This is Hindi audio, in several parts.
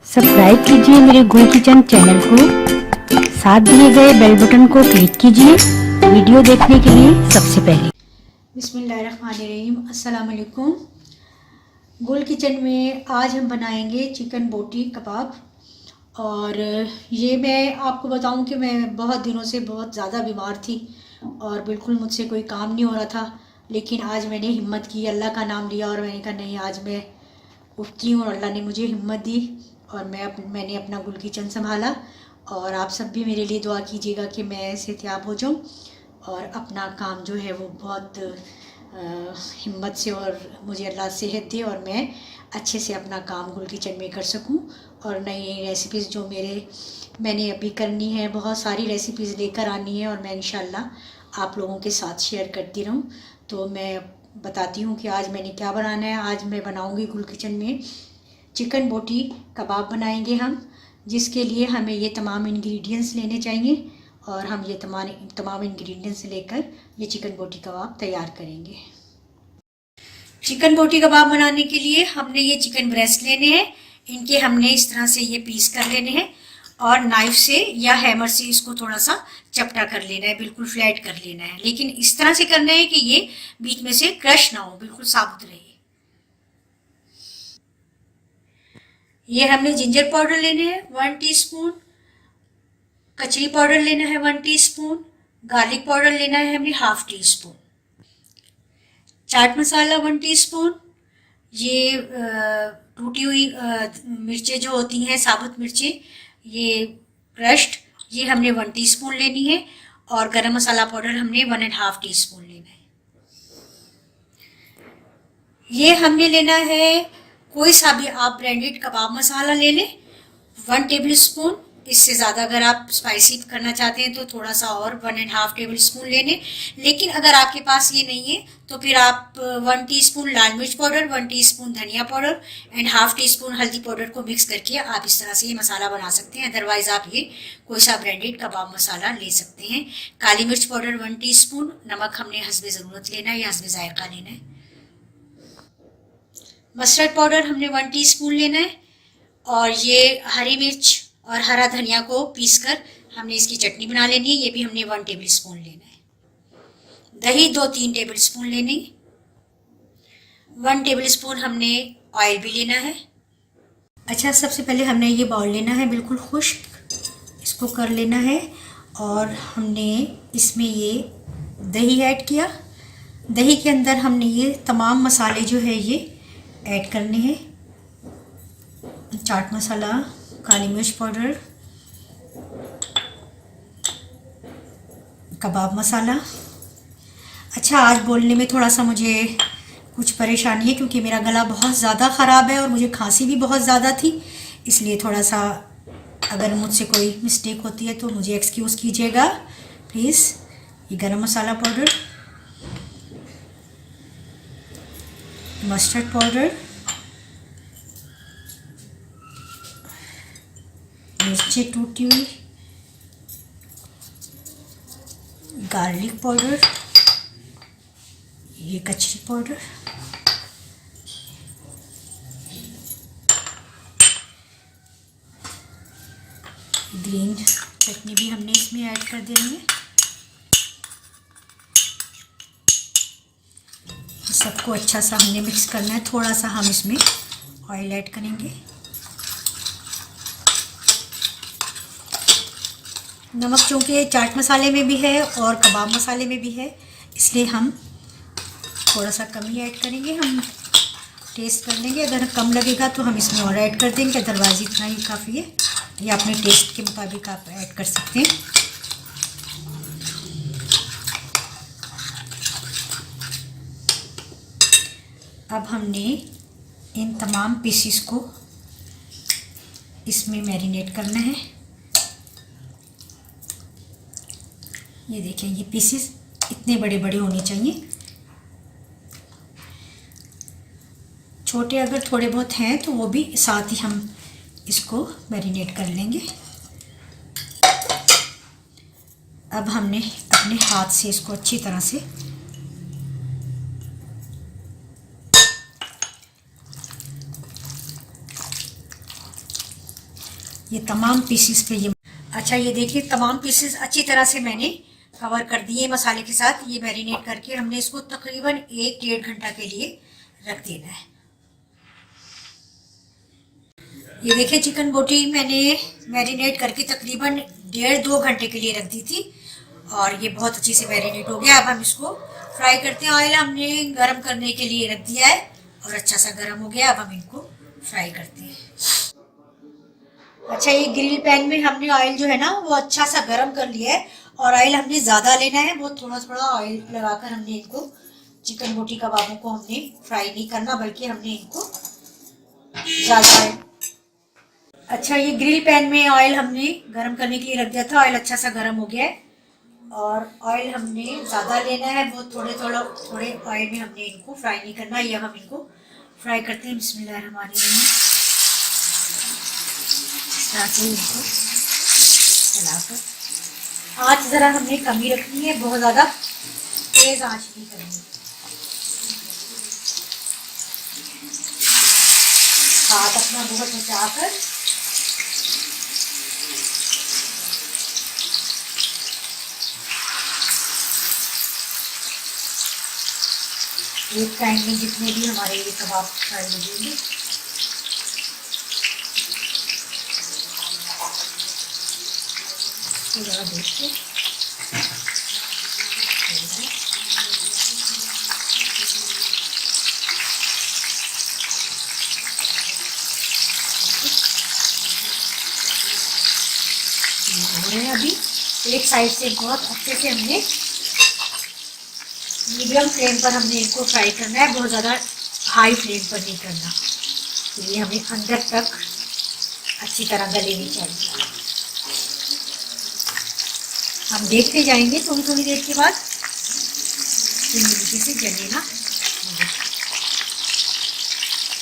सब्सक्राइब कीजिए मेरे गुल किचन चैनल को, साथ दिए गए बेल बटन को क्लिक कीजिए वीडियो देखने के लिए सबसे पहले। बिस्मिल्लाहिर्रहमानिर्रहीम, अस्सलाम वालेकुम। गुल किचन में आज हम बनाएंगे चिकन बोटी कबाब। और ये मैं आपको बताऊं कि मैं बहुत दिनों से बहुत ज़्यादा बीमार थी और बिल्कुल मुझसे कोई काम नहीं हो रहा था, लेकिन आज मैंने हिम्मत की, अल्लाह का नाम लिया और मैंने कहा नहीं, आज मैं उठती हूँ और अल्लाह ने मुझे हिम्मत दी और मैंने अपना गुल किचन संभाला। और आप सब भी मेरे लिए दुआ कीजिएगा कि मैं सेहतियाब हो जाऊँ और अपना काम जो है वो बहुत हिम्मत से और मुझे अल्लाह सेहत दे और मैं अच्छे से अपना काम गुल किचन में कर सकूं। और नई नई रेसिपीज़ जो मैंने अभी करनी है, बहुत सारी रेसिपीज़ लेकर आनी है और मैं इंशाल्लाह आप लोगों के साथ शेयर करती रहूं। तो मैं बताती हूँ कि आज मैंने क्या बनाना है। आज मैं बनाऊँगी गुल किचन में चिकन बोटी कबाब बनाएंगे हम, जिसके लिए हमें ये तमाम इंग्रेडिएंट्स लेने चाहिए और हम ये तमाम इंग्रेडिएंट्स लेकर ये चिकन बोटी कबाब तैयार करेंगे। चिकन बोटी कबाब बनाने के लिए हमने ये चिकन ब्रेस्ट लेने हैं। इनके हमने इस तरह से ये पीस कर लेने हैं और नाइफ से या हैमर से इसको थोड़ा सा चपटा कर लेना है, बिल्कुल फ्लैट कर लेना है, लेकिन इस तरह से करना है कि ये बीच में से क्रश ना हो, बिल्कुल साबुत रहे। ये हमने जिंजर पाउडर लेने हैं 1 टीस्पून, कचरी पाउडर लेना है 1 टीस्पून, गार्लिक पाउडर लेना है हमें 1/2 टीस्पून, चाट मसाला 1 टीस्पून, ये टूटी हुई मिर्चें जो होती हैं, साबुत मिर्चें, ये क्रश्ड, ये हमने 1 टीस्पून लेनी है और गरम मसाला पाउडर हमने 1.5 टीस्पून लेना है। ये हमने लेना है कोई सा भी आप ब्रांडेड कबाब मसाला ले लें 1 टेबल स्पून। इससे ज़्यादा अगर आप स्पाइसी करना चाहते हैं तो थोड़ा सा और 1.5 टेबल स्पून ले लें, लेकिन अगर आपके पास ये नहीं है तो फिर आप 1 टीस्पून लाल मिर्च पाउडर, 1 टीस्पून धनिया पाउडर एंड 1/2 टीस्पून हल्दी पाउडर को मिक्स करके आप इस तरह से ये मसाला बना सकते हैं। अदरवाइज आप ये कोई सा ब्रांडेड कबाब मसाला ले सकते हैं। काली मिर्च पाउडर 1 टीस्पून, नमक हमने हस्बे ज़रूरत लेना है या हस्बे जायका लेना है। मस्टर्ड पाउडर हमने 1 टीस्पून लेना है और ये हरी मिर्च और हरा धनिया को पीसकर हमने इसकी चटनी बना लेनी है, ये भी हमने 1 टेबल स्पून लेना है। दही 2-3 टेबल स्पून लेनी, 1 टेबल स्पून हमने ऑयल भी लेना है। अच्छा, सबसे पहले हमने ये बाउल लेना है बिल्कुल खुश्क, इसको कर लेना है और हमने इसमें ये दही ऐड किया। दही के अंदर हमने ये तमाम मसाले जो है ये ऐड करने हैं, चाट मसाला, काली मिर्च पाउडर, कबाब मसाला। अच्छा, आज बोलने में थोड़ा सा मुझे कुछ परेशानी है क्योंकि मेरा गला बहुत ज़्यादा ख़राब है और मुझे खांसी भी बहुत ज़्यादा थी, इसलिए थोड़ा सा अगर मुझसे कोई मिस्टेक होती है तो मुझे एक्सक्यूज़ कीजिएगा प्लीज़। ये गरम मसाला पाउडर, मस्टर्ड पाउडर, मिर्ची टूटी हुई, गार्लिक पाउडर, ये कचरी पाउडर, ग्रीन चटनी भी हमने इसमें ऐड कर देनी है। सबको अच्छा सा हमने मिक्स करना है। थोड़ा सा हम इसमें ऑयल ऐड करेंगे। नमक चूँकि चाट मसाले में भी है और कबाब मसाले में भी है, इसलिए हम थोड़ा सा कम ही ऐड करेंगे। हम टेस्ट कर लेंगे, अगर कम लगेगा तो हम इसमें और ऐड कर देंगे, अदरवाइज इतना ही काफ़ी है। ये अपने टेस्ट के मुताबिक आप ऐड कर सकते हैं। अब हमने इन तमाम पीसीस को इसमें मैरिनेट करना है। ये देखिए, ये पीसेस इतने बड़े बड़े होने चाहिए। छोटे अगर थोड़े बहुत हैं तो वो भी साथ ही हम इसको मैरिनेट कर लेंगे। अब हमने अपने हाथ से इसको अच्छी तरह से ये तमाम पीसेस पे ये अच्छा, ये देखिए तमाम पीसेस अच्छी तरह से मैंने कवर कर दिए मसाले के साथ। ये मैरिनेट करके हमने इसको तकरीबन 1-1.5 घंटा के लिए रख देना है। ये देखिए चिकन बोटी मैंने मैरिनेट करके तकरीबन 1.5-2 घंटे के लिए रख दी थी और ये बहुत अच्छी से मैरिनेट हो गया। अब हम इसको फ्राई करते हैं। ऑयल हमने गरम करने के लिए रख दिया है और अच्छा सा गरम हो गया। अब हम इनको फ्राई करते हैं। अच्छा, ये ग्रिल पैन में हमने ऑयल जो है ना वो अच्छा सा गरम कर लिया है और ऑयल हमने ज़्यादा लेना है। वो थोड़ा थोड़ा ऑयल लगाकर हमने इनको चिकन बोटी कबाबों को हमने फ्राई नहीं करना, बल्कि हमने इनको ज़्यादा ऑयल। अच्छा, ये ग्रिल पैन में ऑयल हमने गरम करने के लिए रख दिया था। ऑयल अच्छा सा गरम हो गया है और ऑयल हमने ज़्यादा लेना है। वो थोड़े ऑयल में हमने इनको फ्राई नहीं करना। ये हम इनको फ्राई करते हैं। बिस्मिल्लाहिर्रहमानिर्रहीम। इनको चलाकर आँच ज़रा हमने कम ही रखनी है, बहुत ज़्यादा तेज़ आँच नहीं करनी। हाथ अपना बहुत बचाकर एक टाइम में जितने भी हमारे ये कबाब फ्राई हो जाएंगे। ज़रा देखिए, हो रहे हैं अभी। एक साइड से बहुत अच्छे से हमने मीडियम फ्लेम पर हमने इनको फ्राई करना है, बहुत ज़्यादा हाई फ्लेम पर नहीं करना। तो ये हमें अंदर तक अच्छी तरह गले नहीं चाहिए। हम देखते जाएंगे थोड़ी थोड़ी देर के बाद नीचे से जले ना।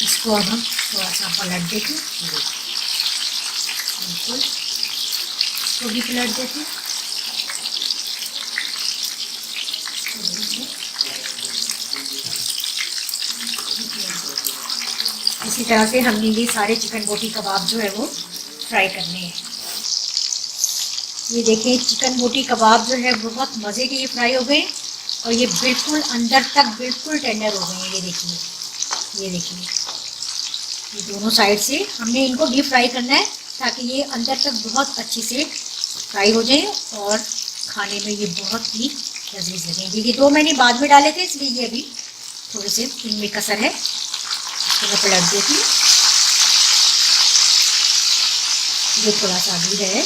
इसको अब हम थोड़ा सा पलट देते, बिल्कुल इसको भी पलट देते। इसी तरह से हमने ये सारे चिकन बोटी कबाब जो है वो फ्राई करने हैं। ये देखिए चिकन बोटी कबाब जो है बहुत मज़े के ये फ्राई हो गए और ये बिल्कुल अंदर तक बिल्कुल टेंडर हो गए हैं। ये देखिए ये दोनों साइड से हमने इनको डीप फ्राई करना है ताकि ये अंदर तक बहुत अच्छे से फ्राई हो जाए और खाने में ये बहुत ही लजीज लगेंगे। ये दो मैंने बाद में डाले थे, इसलिए ये अभी थोड़े से इनमें कसर है। इसको मैं पलट देती हूँ। ये थोड़ा सा अभी है।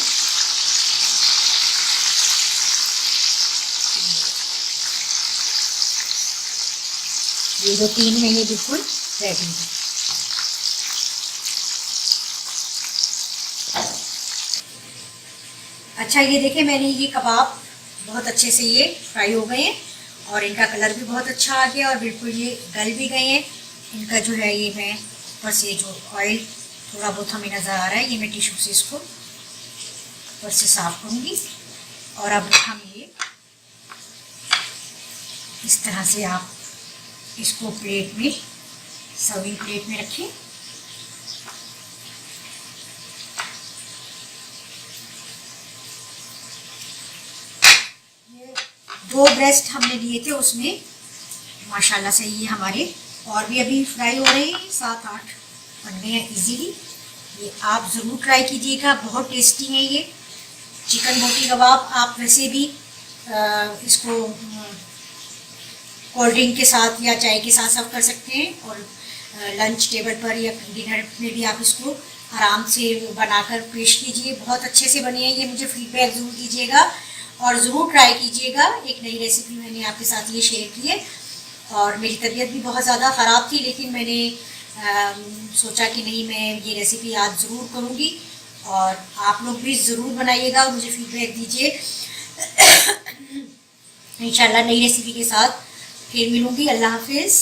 ये जो 3 है ये बिल्कुल रेडी है। अच्छा, ये देखिए मैंने ये कबाब बहुत अच्छे से ये फ्राई हो गए हैं और इनका कलर भी बहुत अच्छा आ गया और बिल्कुल ये गल भी गए हैं। इनका जो है ये मैं ऊपर से जो ऑयल थोड़ा बहुत हमें नज़र आ रहा है, ये मैं टिश्यू से इसको ऊपर से साफ करूँगी। और अब हम ये इस तरह से आप इसको प्लेट में, सर्विंग प्लेट में रखें। ये 2 ब्रेस्ट हमने लिए थे, उसमें माशाल्लाह से ये हमारे और भी अभी फ्राई हो रहे हैं, 7-8 बन गए हैं इजीली। ये आप ज़रूर ट्राई कीजिएगा, बहुत टेस्टी है ये चिकन बोटी कबाब। आप वैसे भी इसको कोल्ड ड्रिंक के साथ या चाय के साथ सर्व कर सकते हैं और लंच टेबल पर या डिनर में भी आप इसको आराम से बनाकर पेश कीजिए। बहुत अच्छे से बने हैं ये, मुझे फीडबैक ज़रूर दीजिएगा और ज़रूर ट्राई कीजिएगा। एक नई रेसिपी मैंने आपके साथ ये शेयर की है और मेरी तबीयत भी बहुत ज़्यादा ख़राब थी, लेकिन मैंने सोचा कि नहीं, मैं ये रेसिपी आज ज़रूर करूँगी और आप लोग भी ज़रूर बनाइएगा और मुझे फीडबैक दीजिए। इंशाल्लाह नई रेसिपी के साथ फिर मिलूँगी। अल्लाह हाफिज़।